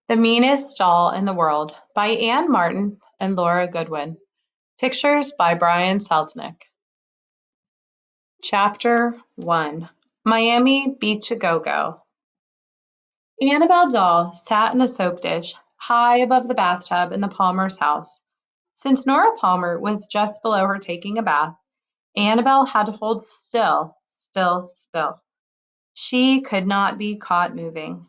The Meanest Doll in the World by Anne Martin and Laura Goodwin. Pictures by Brian Selznick. Chapter 1 Miami Beach A Go-Go. Annabelle Doll sat in the soap dish high above the bathtub in the Palmer's house. Since Nora Palmer was just below her taking a bath, Annabelle had to hold still. She could not be caught moving.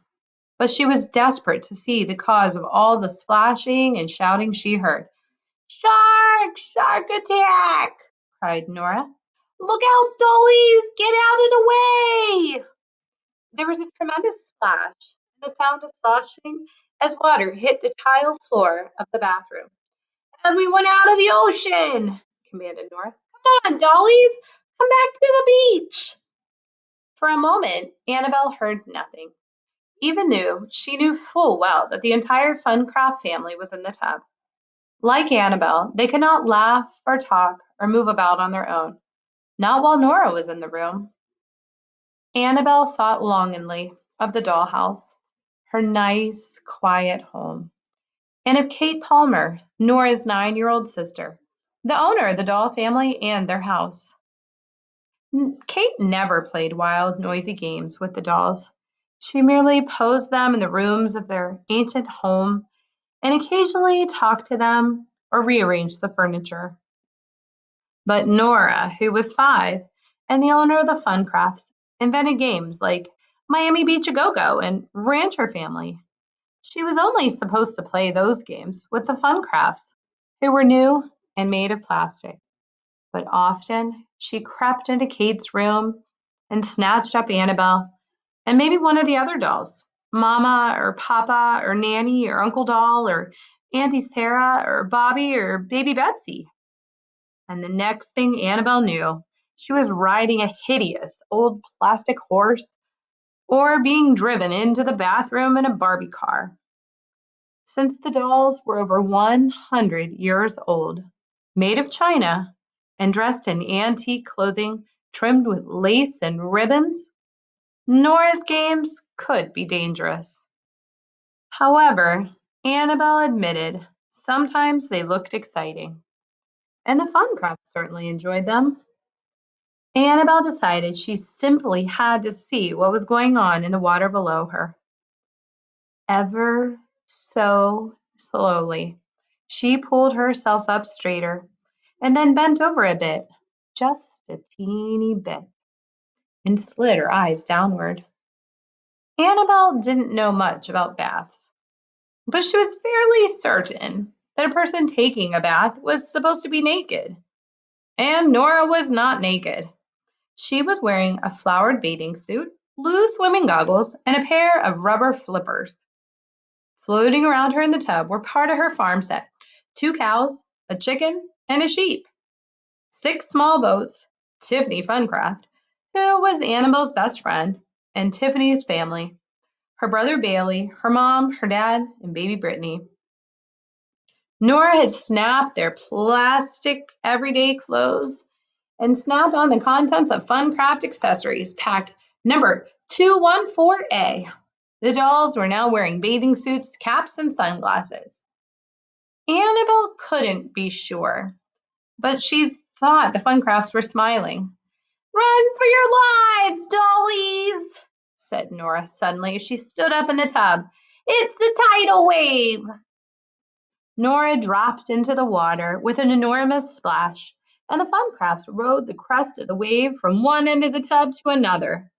But she was desperate to see the cause of all the splashing and shouting she heard. "Shark! Shark attack!" cried Nora. "Look out, dollies! Get out of the way!" There was a tremendous splash and the sound of sloshing as water hit the tile floor of the bathroom. "Everyone out of the ocean!" commanded Nora. "Come on, dollies! Come back to the beach!" For a moment, Annabelle heard nothing, even though she knew full well that the entire Funcraft family was in the tub. Like Annabelle, they could not laugh or talk or move about on their own, not while Nora was in the room. Annabelle thought longingly of the dollhouse, her nice, quiet home, and of Kate Palmer, Nora's 9-year-old sister, the owner of the doll family and their house. Kate never played wild, noisy games with the dolls. She merely posed them in the rooms of their ancient home and occasionally talked to them or rearranged the furniture. But Nora, who was 5 and the owner of the Funcrafts, invented games like Miami Beach A Go-Go and Rancher Family. She was only supposed to play those games with the Funcrafts, who were new and made of plastic. But often she crept into Kate's room and snatched up Annabelle and maybe one of the other dolls, Mama or Papa or Nanny or Uncle Doll or Auntie Sarah or Bobby or Baby Betsy. And the next thing Annabelle knew, she was riding a hideous old plastic horse or being driven into the bathroom in a Barbie car. Since the dolls were over 100 years old, made of china, and dressed in antique clothing trimmed with lace and ribbons, Nora's games could be dangerous. However, Annabelle admitted sometimes they looked exciting, and the Funcrafts certainly enjoyed them. Annabelle decided she simply had to see what was going on in the water below her. Ever so slowly, she pulled herself up straighter and then bent over a bit, just a teeny bit, and slid her eyes downward. Annabelle didn't know much about baths, but she was fairly certain that a person taking a bath was supposed to be naked. And Nora was not naked. She was wearing a flowered bathing suit, blue swimming goggles, and a pair of rubber flippers. Floating around her in the tub were part of her farm set: 2 cows, a chicken, and a sheep. 6 small boats, Tiffany Funcraft, who was Annabelle's best friend, and Tiffany's family, her brother Bailey, her mom, her dad, and baby Brittany. Nora had snapped their plastic everyday clothes and snapped on the contents of Funcraft accessories, pack number 214A. The dolls were now wearing bathing suits, caps, and sunglasses. Annabelle couldn't be sure, but she thought the Funcrafts were smiling. "Run for your lives, dollies!" said Nora suddenly as she stood up in the tub. "It's a tidal wave!" Nora dropped into the water with an enormous splash, and the Funcrafts rode the crest of the wave from one end of the tub to another.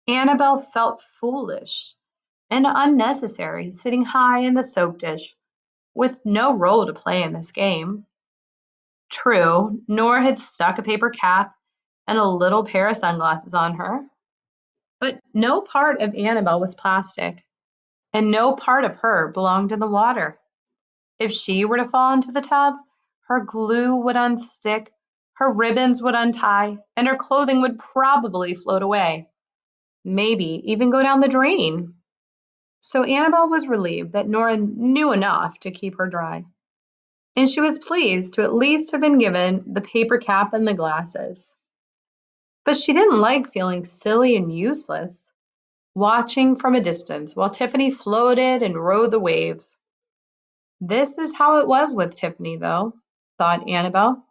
Annabelle felt foolish and unnecessary sitting high in the soap dish, with no role to play in this game. True, Nora had stuck a paper cap and a little pair of sunglasses on her, but no part of Annabelle was plastic, and no part of her belonged in the water. If she were to fall into the tub, her glue would unstick, her ribbons would untie, and her clothing would probably float away, maybe even go down the drain. So Annabelle was relieved that Nora knew enough to keep her dry, and she was pleased to at least have been given the paper cap and the glasses. But she didn't like feeling silly and useless. watching from a distance while Tiffany floated and rode the waves. This is how it was with Tiffany, though, thought Annabel.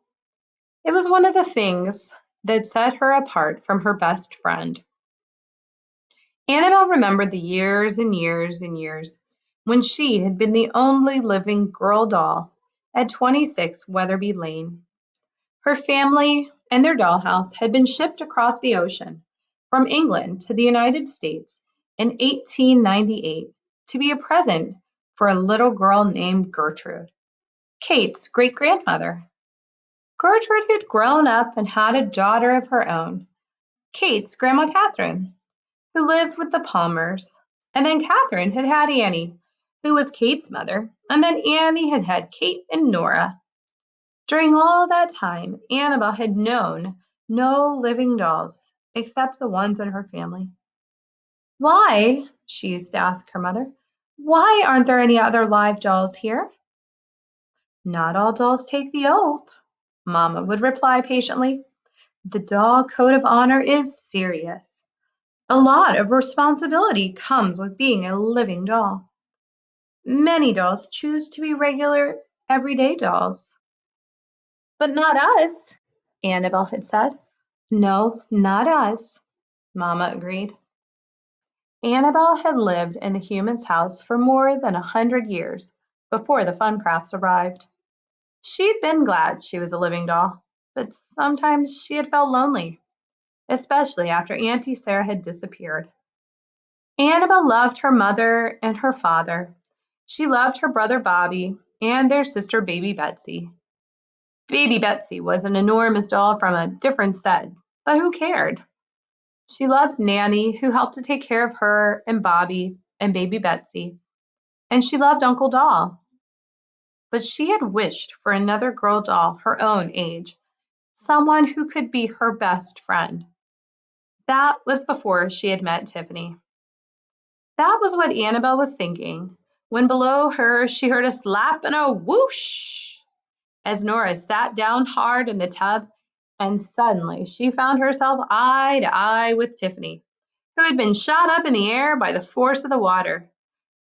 It was one of the things that set her apart from her best friend. Annabel remembered the years and years and years when she had been the only living girl doll at 26 Weatherby Lane. Her family and their dollhouse had been shipped across the ocean from England to the United States in 1898 to be a present for a little girl named Gertrude, Kate's great-grandmother. Gertrude had grown up and had a daughter of her own, Kate's Grandma Catherine, who lived with the Palmers. And then Catherine had had Annie, who was Kate's mother, and then Annie had had Kate and Nora. During all that time, Annabel had known no living dolls except the ones in her family. Why, she used to ask her mother, why aren't there any other live dolls here? Not all dolls take the oath, Mama would reply patiently. The doll code of honor is serious. A lot of responsibility comes with being a living doll. Many dolls choose to be regular, everyday dolls. But not us, Annabel had said. No, not us, Mama agreed. Annabel had lived in the human's house for more than 100 years before the Funcrafts arrived. She'd been glad she was a living doll, but sometimes she had felt lonely, especially after Auntie Sarah had disappeared. Annabel loved her mother and her father. She loved her brother Bobby and their sister Baby Betsy. Baby Betsy was an enormous doll from a different set, but who cared? She loved Nanny, who helped to take care of her and Bobby and Baby Betsy, and she loved Uncle Doll. But she had wished for another girl doll her own age, someone who could be her best friend. That was before she had met Tiffany. That was what Annabel was thinking when below her she heard a slap and a whoosh as Nora sat down hard in the tub, and suddenly she found herself eye to eye with Tiffany, who had been shot up in the air by the force of the water.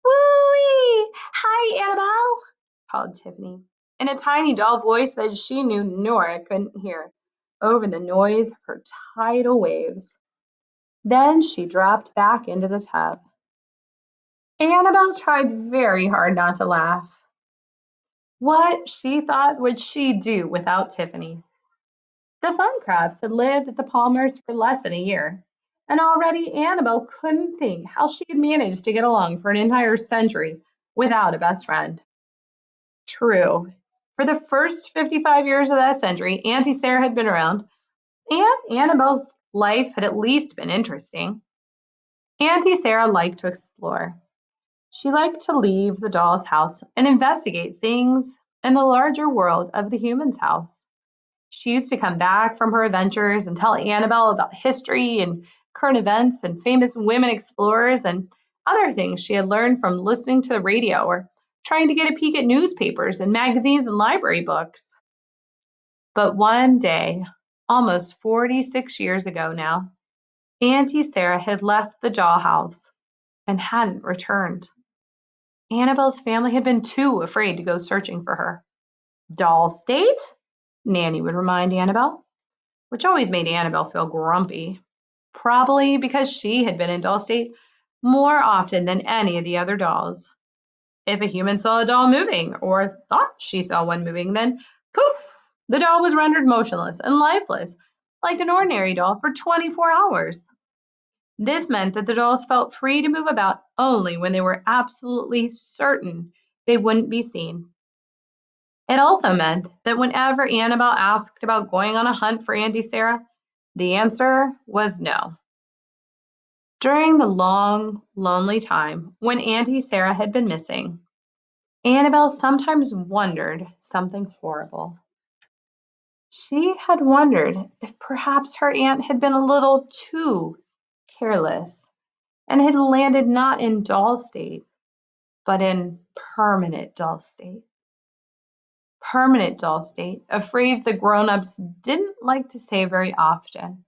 Woo-wee! Hi, Annabel, called Tiffany, in a tiny doll voice that she knew Nora couldn't hear, over the noise of her tidal waves. Then she dropped back into the tub. Annabel tried very hard not to laugh. What, she thought, would she do without Tiffany? The Funcrafts had lived at the Palmers for less than a year, and already Annabel couldn't think how she had managed to get along for an entire century without a best friend. True, for the first 55 years of that century, Auntie Sarah had been around, and Annabel's life had at least been interesting. Auntie Sarah liked to explore. She liked to leave the doll's house and investigate things in the larger world of the human's house. She used to come back from her adventures and tell Annabel about history and current events and famous women explorers and other things she had learned from listening to the radio or trying to get a peek at newspapers and magazines and library books. But one day, almost 46 years ago now, Auntie Sarah had left the dollhouse and hadn't returned. Annabel's family had been too afraid to go searching for her. Doll State? Nanny would remind Annabel, which always made Annabel feel grumpy, probably because she had been in Doll State more often than any of the other dolls. If a human saw a doll moving, or thought she saw one moving, then poof, the doll was rendered motionless and lifeless, like an ordinary doll, for 24 hours. This meant that the dolls felt free to move about only when they were absolutely certain they wouldn't be seen. It also meant that whenever Annabel asked about going on a hunt for Auntie Sarah, the answer was no. During the long, lonely time when Auntie Sarah had been missing, Annabel sometimes wondered something horrible. She had wondered if perhaps her aunt had been a little too careless and had landed not in doll state, but in permanent doll state. Permanent doll state, a phrase the grown-ups didn't like to say very often,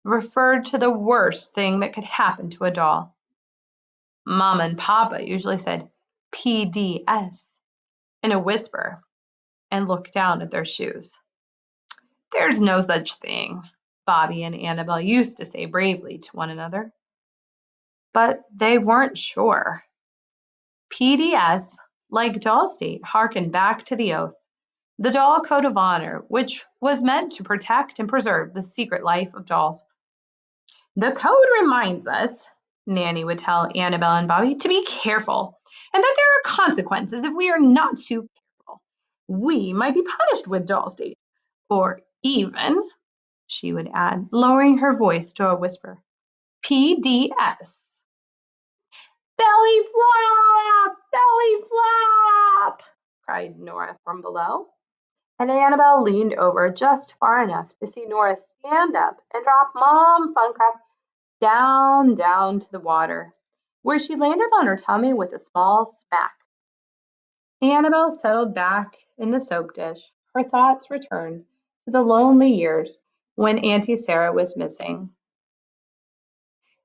referred to the worst thing that could happen to a doll, Mama and Papa usually said PDS in a whisper and looked down at their shoes. There's no such thing, Bobby and Annabel used to say bravely to one another. But they weren't sure. PDS, like Doll State, harkened back to the oath, the Doll Code of Honor, which was meant to protect and preserve the secret life of dolls. The code reminds us, Nanny would tell Annabel and Bobby, to be careful, and that there are consequences if we are not too careful. We might be punished with Doll State, or even, she would add, lowering her voice to a whisper, PDS. Belly flop! Belly flop! Cried Nora from below. And Annabel leaned over just far enough to see Nora stand up and drop Mom Funcraft down to the water, where she landed on her tummy with a small smack. Annabel settled back in the soap dish. Her thoughts returned to the lonely years when Auntie Sarah was missing.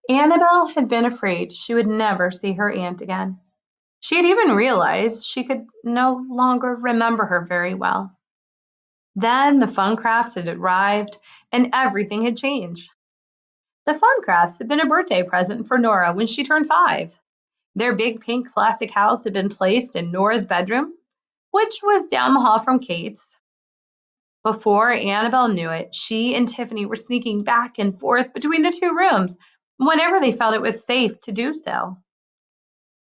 Annabel had been afraid she would never see her aunt again. She had even realized she could no longer remember her very well. Then the Funcrafts had arrived and everything had changed. The Funcrafts had been a birthday present for Nora when she turned 5. Their big pink plastic house had been placed in Nora's bedroom, which was down the hall from Kate's. Before Annabel knew it, she and Tiffany were sneaking back and forth between the two rooms whenever they felt it was safe to do so.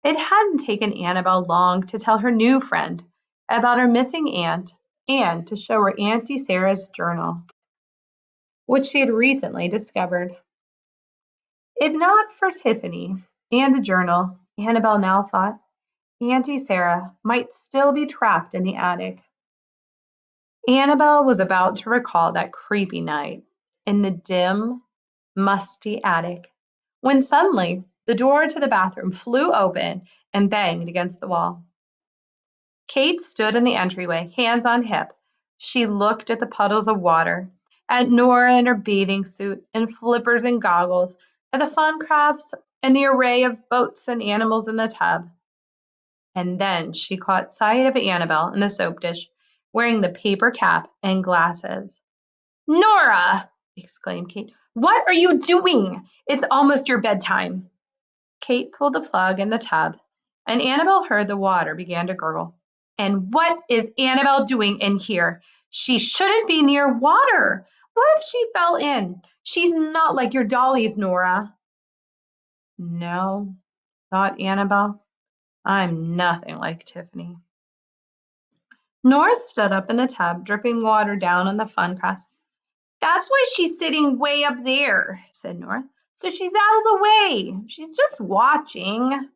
It hadn't taken Annabel long to tell her new friend about her missing aunt and to show her Auntie Sarah's journal, which she had recently discovered. If not for Tiffany and the journal, Annabel now thought, Auntie Sarah might still be trapped in the attic. Annabel was about to recall that creepy night in the dim, musty attic when suddenly the door to the bathroom flew open and banged against the wall. Kate stood in the entryway, hands on hip. She looked at the puddles of water, at Nora in her bathing suit and flippers and goggles, at the Funcrafts and the array of boats and animals in the tub. And then she caught sight of Annabel in the soap dish, wearing the paper cap and glasses. Nora! Exclaimed Kate. What are you doing? It's almost your bedtime. Kate pulled the plug in the tub, and Annabel heard the water begin to gurgle. And what is Annabel doing in here? She shouldn't be near water. What if she fell in? She's not like your dollies, Nora. No, thought Annabel. I'm nothing like Tiffany. Nora stood up in the tub, dripping water down on the Funcrafts. That's why she's sitting way up there, said Nora. So she's out of the way. She's just watching.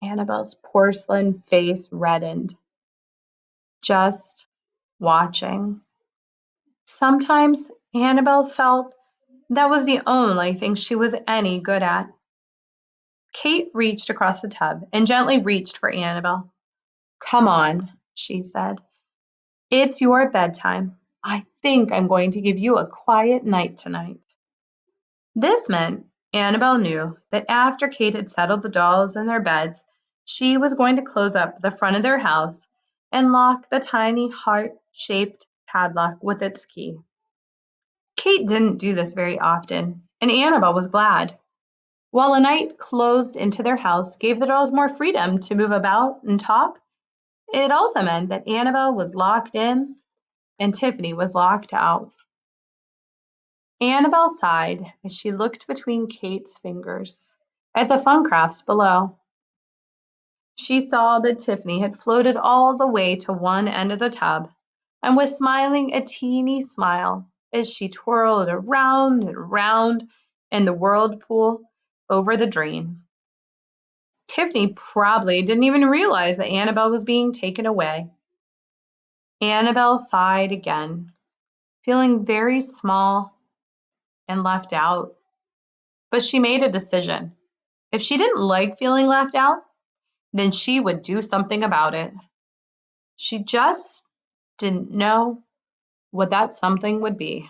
Annabel's porcelain face reddened. Just watching. Sometimes Annabel felt that was the only thing she was any good at. Kate reached across the tub and gently reached for Annabel. Come on, she said. It's your bedtime. I think I'm going to give you a quiet night tonight. This meant Annabel knew that after Kate had settled the dolls in their beds, she was going to close up the front of their house and lock the tiny heart-shaped padlock with its key. Kate didn't do this very often, and Annabel was glad. While a night closed into their house gave the dolls more freedom to move about and talk, it also meant that Annabel was locked in and Tiffany was locked out. Annabel sighed as she looked between Kate's fingers at the Funcrafts below. She saw that Tiffany had floated all the way to one end of the tub and was smiling a teeny smile as she twirled around and around in the whirlpool over the drain. Tiffany probably didn't even realize that Annabel was being taken away. Annabel sighed again, feeling very small and left out. But she made a decision. If she didn't like feeling left out, then she would do something about it. She just didn't know what that something would be.